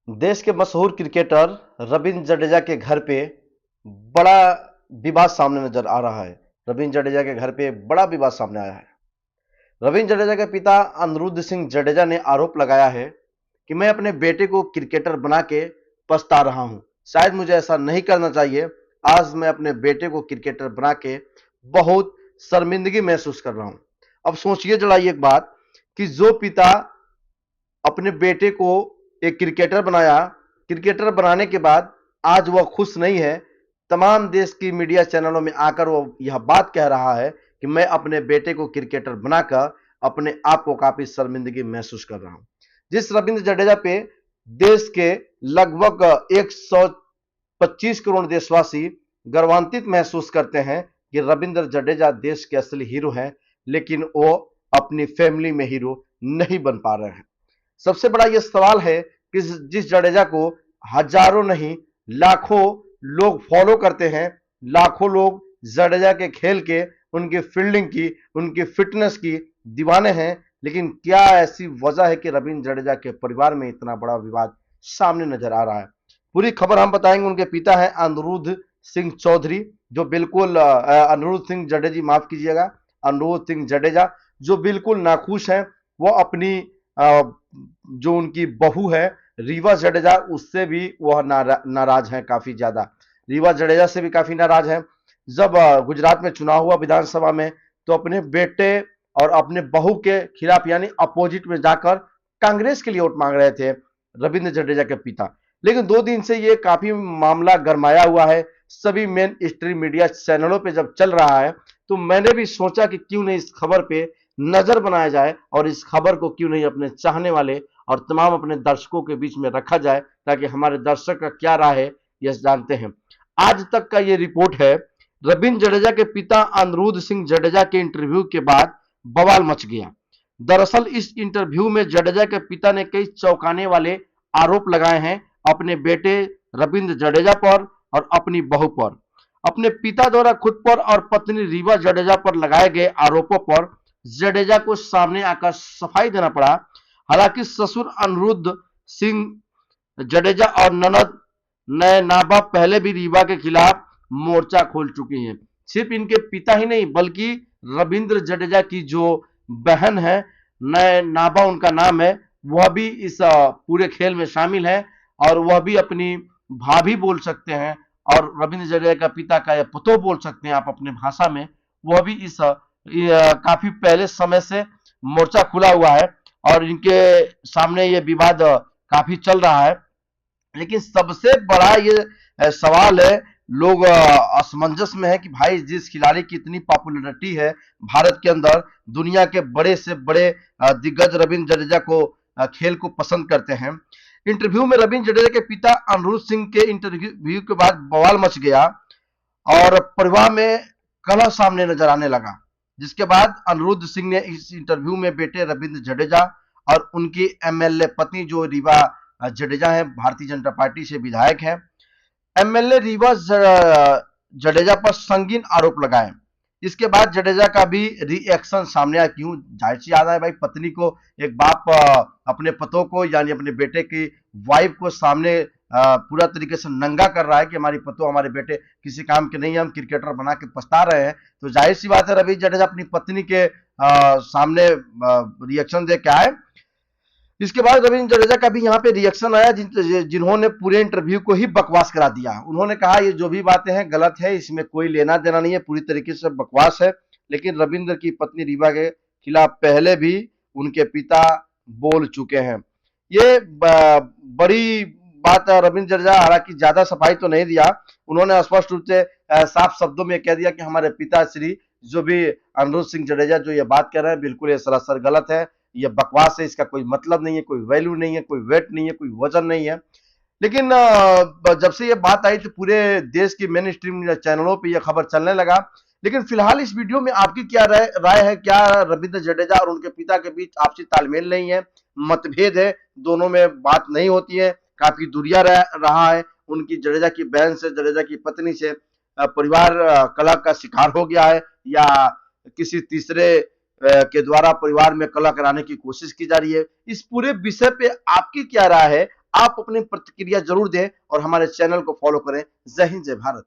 देश के मशहूर क्रिकेटर रविंद्र जडेजा के घर पे बड़ा विवाद सामने नजर आ रहा है। रविंद्र जडेजा के घर पे बड़ा विवाद सामने आया है। रविंद्र जडेजा के पिता अनिरुद्ध सिंह जडेजा ने आरोप लगाया है कि मैं अपने बेटे को क्रिकेटर बना के पछता रहा हूं। शायद मुझे ऐसा नहीं करना चाहिए। आज मैं अपने बेटे को क्रिकेटर बना के बहुत शर्मिंदगी महसूस कर रहा हूं। अब सोचिए जरा एक बात कि जो पिता अपने बेटे को एक क्रिकेटर बनाया, क्रिकेटर बनाने के बाद आज वह खुश नहीं है। तमाम देश की मीडिया चैनलों में आकर वो यह बात कह रहा है कि मैं अपने बेटे को क्रिकेटर बनाकर अपने आप को काफी शर्मिंदगी महसूस कर रहा हूं। जिस रविंद्र जडेजा पे देश के लगभग 125 करोड़ देशवासी गर्वान्वित महसूस करते हैं कि रविंद्र जडेजा देश के असली हीरो हैं, लेकिन वो अपनी फैमिली में हीरो नहीं बन पा रहे हैं। सबसे बड़ा यह सवाल है कि जिस जडेजा को हजारों नहीं लाखों लोग फॉलो करते हैं, लाखों लोग जडेजा के खेल के, उनकी फील्डिंग की, उनकी फिटनेस की दीवाने हैं, लेकिन क्या ऐसी वजह है कि रविंद्र जडेजा के परिवार में इतना बड़ा विवाद सामने नजर आ रहा है? पूरी खबर हम बताएंगे। उनके पिता हैं अनिरुद्ध सिंह चौधरी, जो बिल्कुल अनिरुद्ध सिंह जडेजी, माफ कीजिएगा, अनिरुद्ध सिंह जडेजा, जो बिल्कुल नाखुश हैं। वो अपनी जो उनकी बहू है रीवा जडेजा, उससे भी वह नाराज हैं, काफी ज्यादा रीवा जडेजा से भी काफी नाराज हैं। जब गुजरात में चुनाव हुआ विधानसभा में, तो अपने बेटे और अपने बहू के खिलाफ यानी अपोजिट में जाकर कांग्रेस के लिए वोट मांग रहे थे रविंद्र जडेजा के पिता। लेकिन 2 दिन से ये काफी मामला गरमाया हुआ है। सभी मेन स्ट्रीम मीडिया चैनलों पे जब चल रहा है, तो मैंने भी सोचा कि क्यों नहीं इस खबर पे नजर बनाया जाए और इस खबर को क्यों नहीं अपने चाहने वाले और तमाम अपने दर्शकों के बीच में रखा जाए, ताकि हमारे दर्शक का क्या राय है यह जानते हैं। आज तक का ये रिपोर्ट है, रविंद्र जडेजा के पिता अनिरुद्ध सिंह जडेजा के इंटरव्यू के बाद बवाल मच गया। दरअसल इस इंटरव्यू में जडेजा के पिता ने कई चौंकाने वाले आरोप लगाए हैं अपने बेटे रविंद्र जडेजा पर और अपनी बहू पर। अपने पिता द्वारा खुद पर और पत्नी रीवा जडेजा पर लगाए गए आरोपों पर जडेजा को सामने आकर सफाई देना पड़ा। हालांकि ससुर अनिरुद्ध सिंह जडेजा और ननद नाबा पहले भी रीवा के खिलाफ मोर्चा खोल चुकी हैं। सिर्फ इनके पिता ही नहीं, बल्कि रविंद्र जडेजा की जो बहन है, नाबा उनका नाम है, वह भी इस पूरे खेल में शामिल है और वह भी अपनी भाभी बोल सकते हैं और रविंद्र जडेजा का पिता का या पुतो बोल सकते हैं आप अपने भाषा में। वह भी इस काफी पहले समय से मोर्चा खुला हुआ है और इनके सामने ये विवाद काफी चल रहा है। लेकिन सबसे बड़ा ये सवाल है, लोग असमंजस में है कि भाई जिस खिलाड़ी की इतनी पॉपुलैरिटी है भारत के अंदर, दुनिया के बड़े से बड़े दिग्गज रविंद्र जडेजा को खेल को पसंद करते हैं। इंटरव्यू में रविंद्र जडेजा के पिता अनिरुद्ध सिंह के इंटरव्यू के बाद बवाल मच गया और परिवार में कलह सामने नजर आने लगा। जिसके बाद अनिरुद्ध सिंह ने इस इंटरव्यू में बेटे रविंद्र जडेजा और उनकी एमएलए पत्नी जो रीवा जडेजा है, भारतीय जनता पार्टी से विधायक है, एमएलए रीवा जडेजा पर संगीन आरोप लगाए। इसके बाद जडेजा का भी रिएक्शन सामने आया। क्यों, जाहिर सी याद है भाई, पत्नी को, एक बाप अपने पतों को यानी अपने बेटे की वाइफ को सामने पूरा तरीके से नंगा कर रहा है कि हमारी पतो, हमारे बेटे किसी काम के नहीं है, हम क्रिकेटर बना के पछता रहे हैं। तो जाहिर सी बात है रवि जडेजा अपनी पत्नी के सामने रिएक्शन दे के आए। इसके बाद रविंद्र जडेजा का भी यहाँ पे रिएक्शन आया, जिन्होंने पूरे इंटरव्यू को ही बकवास करा दिया। उन्होंने कहा ये जो भी बातें हैं गलत है, इसमें कोई लेना देना नहीं है, पूरी तरीके से बकवास है। लेकिन रविंद्र की पत्नी रीवा के खिलाफ पहले भी उनके पिता बोल चुके हैं। ये बड़ी बात है। रविंद्र जडेजा हालांकि ज्यादा सफाई तो नहीं दिया, उन्होंने स्पष्ट रूप से साफ शब्दों में कह दिया कि हमारे पिताश्री जो भी अनिरुद्ध सिंह जडेजा जो ये बात कह रहे हैं, बिल्कुल ये सरासर गलत है, ये बकवास है, इसका कोई मतलब नहीं है, कोई वैल्यू नहीं है, कोई वेट नहीं है, कोई वजन नहीं है। लेकिन जब से ये बात आई तो पूरे देश की मेन स्ट्रीम चैनलों पे ये खबर चलने लगा। लेकिन फिलहाल इस वीडियो में आपकी क्या राय है? क्या रविंद्र जडेजा और उनके पिता के बीच आपसी तालमेल नहीं है, मतभेद है, दोनों में बात नहीं होती है, काफी दूरिया रहा है उनकी जडेजा की बहन से, जडेजा की पत्नी से, परिवार कलह का शिकार हो गया है, या किसी तीसरे के द्वारा परिवार में कलह कराने की कोशिश की जा रही है? इस पूरे विषय पे आपकी क्या राय है? आप अपनी प्रतिक्रिया जरूर दें और हमारे चैनल को फॉलो करें। जय हिंद, जय भारत।